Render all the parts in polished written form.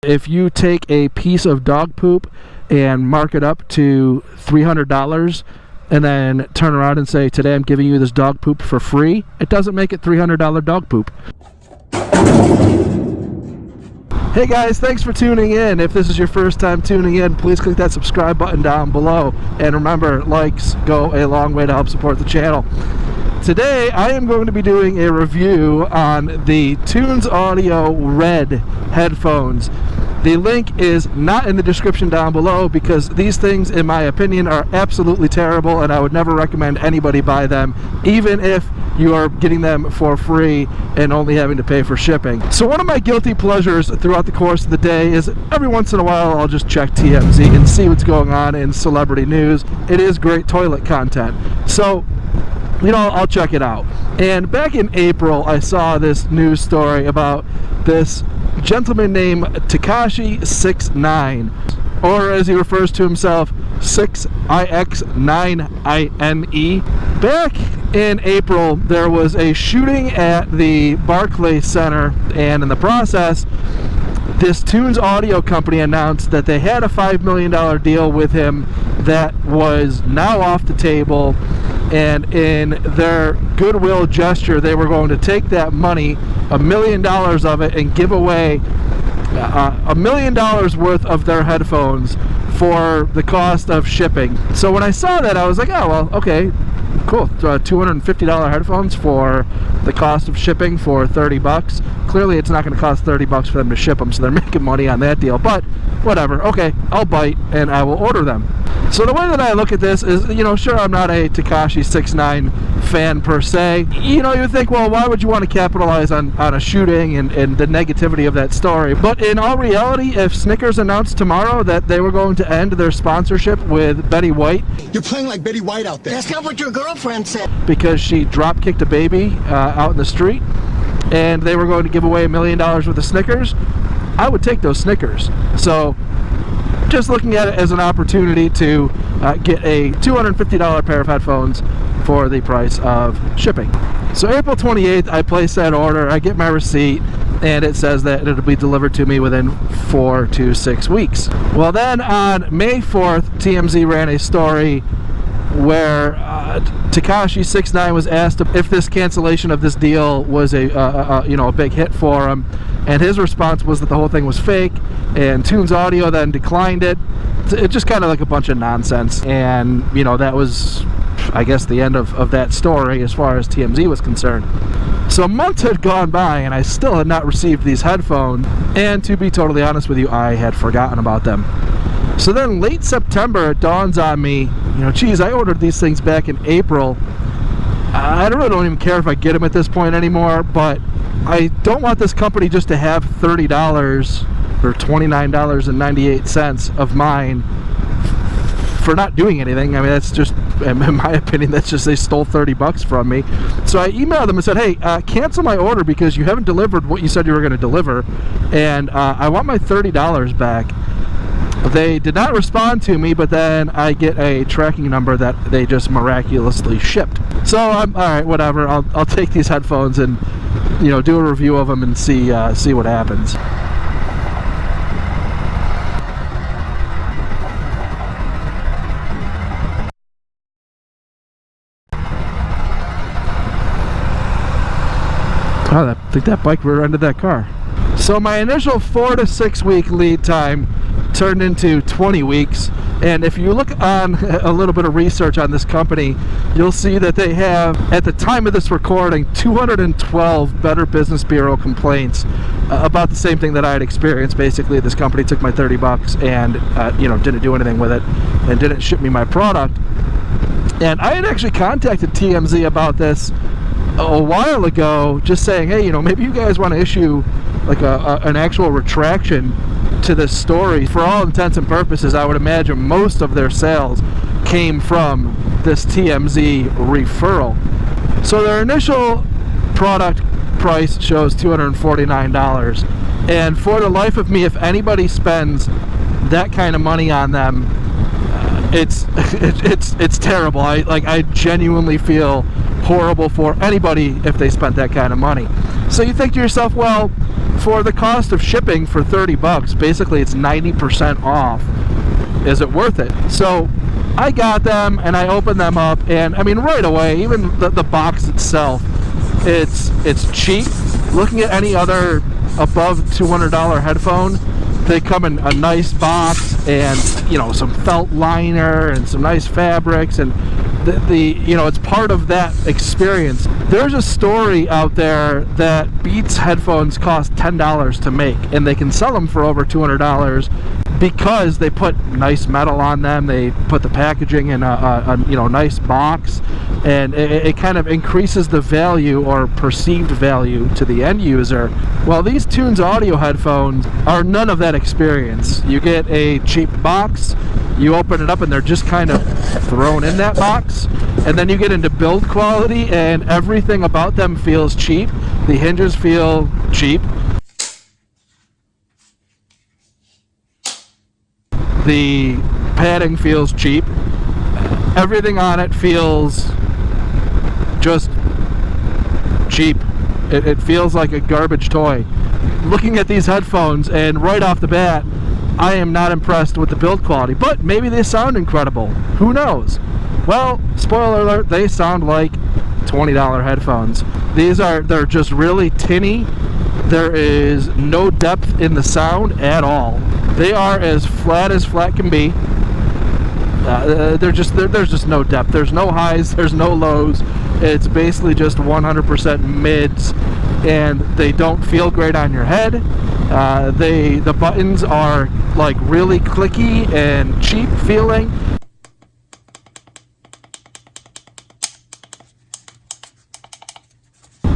If you take a piece of dog poop and mark it up to $300 and then turn around and say, today I'm giving you this dog poop for free, it doesn't make it $300 dog poop. Hey guys, thanks for tuning in. If this is your first time tuning in, please click that subscribe button down below. And remember, likes go a long way to help support the channel. Today, I am going to be doing a review on the Tunes Audio Red headphones. The link is not in the description down below because these things, in my opinion, are absolutely terrible and I would never recommend anybody buy them, even if you are getting them for free and only having to pay for shipping. So one of my guilty pleasures throughout the course of the day is every once in a while I'll just check TMZ and see what's going on in celebrity news. It is great toilet content. So, you know, I'll check it out. And back in April, I saw this news story about this gentleman named Tekashi 69, or as he refers to himself, 6ix9ine. Back in April, there was a shooting at the Barclays Center, and in the process, this Tunes Audio company announced that they had a $5 million deal with him that was now off the table, and in their goodwill gesture, they were going to take that money, $1 million of it, and give away $1 million worth of their headphones for the cost of shipping. So when I saw that, I was like, oh, well, okay, cool. $250 headphones for the cost of shipping for 30 bucks. Clearly it's not going to cost 30 bucks for them to ship them, so they're making money on that deal, but whatever. Okay, I'll bite and I will order them. So the way that I look at this is, you know, sure, I'm not a Tekashi 69 fan per se. You know, you would think, well, why would you want to capitalize on a shooting and the negativity of that story? But in all reality, if Snickers announced tomorrow that they were going to end their sponsorship with Betty White, you're playing like Betty White out there. That's not what your girlfriend said. Because she drop kicked a baby out in the street, and they were going to give away $1 million worth of Snickers, I would take those Snickers. So just looking at it as an opportunity to get a $250 pair of headphones for the price of shipping. So April 28th, I place that order, I get my receipt, and it says that it'll be delivered to me within 4 to 6 weeks. Well, then on May 4th, TMZ ran a story where Tekashi 69 was asked if this cancellation of this deal was a big hit for him, and his response was that the whole thing was fake, and Tunes Audio then declined it. It's just kind of like a bunch of nonsense, and you know, that was, I guess, the end of that story as far as TMZ was concerned. So months had gone by and I still had not received these headphones, and to be totally honest with you, I had forgotten about them. So then late September, it dawns on me, you know, geez, I ordered these things back in April. I really don't even care if I get them at this point anymore, but I don't want this company just to have $30 or $29.98 of mine for not doing anything. I mean, that's just, in my opinion, that's just, they stole 30 bucks from me. So I emailed them and said, hey, cancel my order because you haven't delivered what you said you were going to deliver, and I want my $30 back. They did not respond to me, but then I get a tracking number that they just miraculously shipped. So I'm all right, whatever. I'll take these headphones and, you know, do a review of them and see what happens. Oh, I think that bike rear-ended that car. So my initial 4 to 6 week lead time turned into 20 weeks, and if you look on a little bit of research on this company, you'll see that they have, at the time of this recording, 212 Better Business Bureau complaints about the same thing that I had experienced. Basically, this company took my 30 bucks and you know, didn't do anything with it and didn't ship me my product. And I had actually contacted TMZ about this a while ago, just saying, hey, you know, maybe you guys want to issue like an actual retraction to this story. For all intents and purposes, I would imagine most of their sales came from this TMZ referral. So their initial product price shows $249, and for the life of me, if anybody spends that kind of money on them, it's terrible. I genuinely feel horrible for anybody if they spent that kind of money. So you think to yourself, well, for the cost of shipping for 30 bucks, basically it's 90% off. Is it worth it? So I got them and I opened them up, and I mean right away, even the box itself, it's cheap. Looking at any other above $200 headphone, they come in a nice box and, you know, some felt liner and some nice fabrics, and the you know, it's part of that experience. There's a story out there that Beats headphones cost $10 to make, and they can sell them for over $200 because they put nice metal on them. They put the packaging in a you know, nice box, and it kind of increases the value or perceived value to the end user. Well, these Tunes Audio headphones are none of that experience. You get a cheap box, you open it up, and they're just kind of thrown in that box, and then you get into build quality, and everything about them feels cheap. The hinges feel cheap. The padding feels cheap. Everything on it feels just cheap. It feels like a garbage toy. Looking at these headphones, and right off the bat, I am not impressed with the build quality, but maybe they sound incredible. Who knows? Well, spoiler alert, they sound like $20 headphones. They're just really tinny. There is no depth in the sound at all. They are as flat can be. There's just no depth. There's no highs, there's no lows. It's basically just 100% mids, and they don't feel great on your head. The buttons are like really clicky and cheap feeling.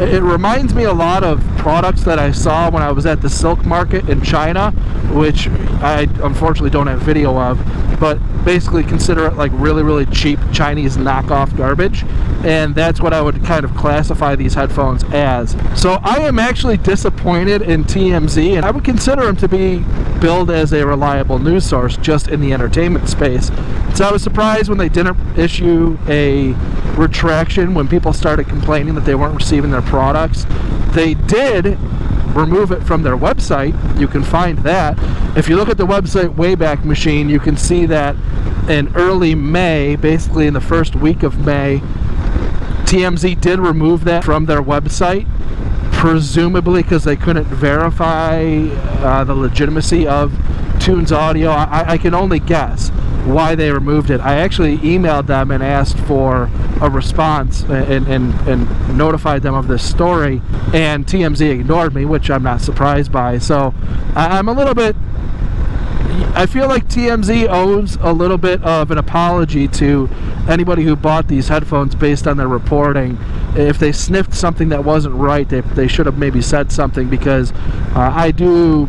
It reminds me a lot of products that I saw when I was at the Silk Market in China, which I unfortunately don't have video of, but basically consider it like really, really cheap Chinese knockoff garbage, and that's what I would kind of classify these headphones as. So I am actually disappointed in TMZ, and I would consider them to be billed as a reliable news source just in the entertainment space. So I was surprised when they didn't issue a retraction when people started complaining that they weren't receiving their products. They did remove it from their website. You can find that. If you look at the website Wayback Machine, you can see that in early May, basically in the first week of May, TMZ did remove that from their website, presumably because they couldn't verify the legitimacy of Tunes Audio. I can only guess why they removed it. I actually emailed them and asked for a response and notified them of this story, and TMZ ignored me, which I'm not surprised by. So I'm a little bit, I feel like TMZ owes a little bit of an apology to anybody who bought these headphones based on their reporting. If they sniffed something that wasn't right, they should have maybe said something, because I do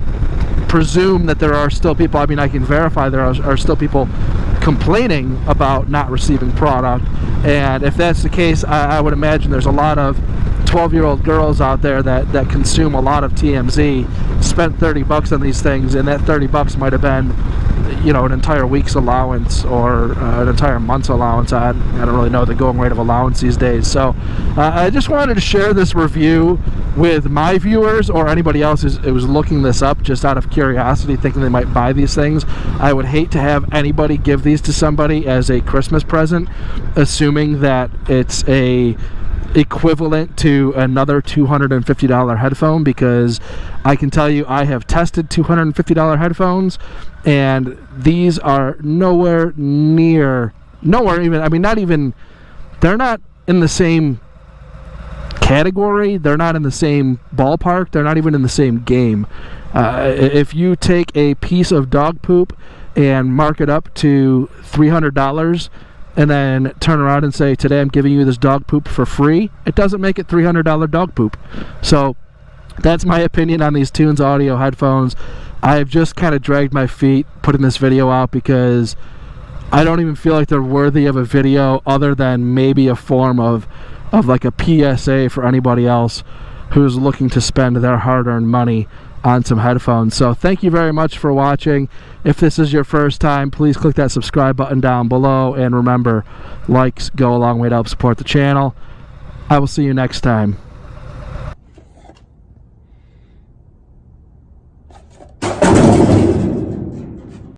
presume that there are still people, I mean, I can verify there are still people complaining about not receiving product, and if that's the case, I would imagine there's a lot of 12-year-old girls out there that consume a lot of TMZ, spent 30 bucks on these things, and that 30 bucks might have been, you know, an entire week's allowance or an entire month's allowance. I don't really know the going rate of allowance these days. So I just wanted to share this review with my viewers or anybody else who was looking this up just out of curiosity, thinking they might buy these things. I would hate to have anybody give these to somebody as a Christmas present, assuming that it's a equivalent to another $250 headphone, because I can tell you I have tested $250 headphones, and these are nowhere even, I mean, not even, they're not in the same category, they're not in the same ballpark, they're not even in the same game. If you take a piece of dog poop and mark it up to $300 and then turn around and say, today I'm giving you this dog poop for free, it doesn't make it $300 dog poop. So that's my opinion on these Tunes Audio headphones. I've just kind of dragged my feet putting this video out because I don't even feel like they're worthy of a video, other than maybe a form of like a PSA for anybody else who's looking to spend their hard-earned money on some headphones. So thank you very much for watching. If this is your first time, please click that subscribe button down below, and remember, likes go a long way to help support the channel. I will see you next time.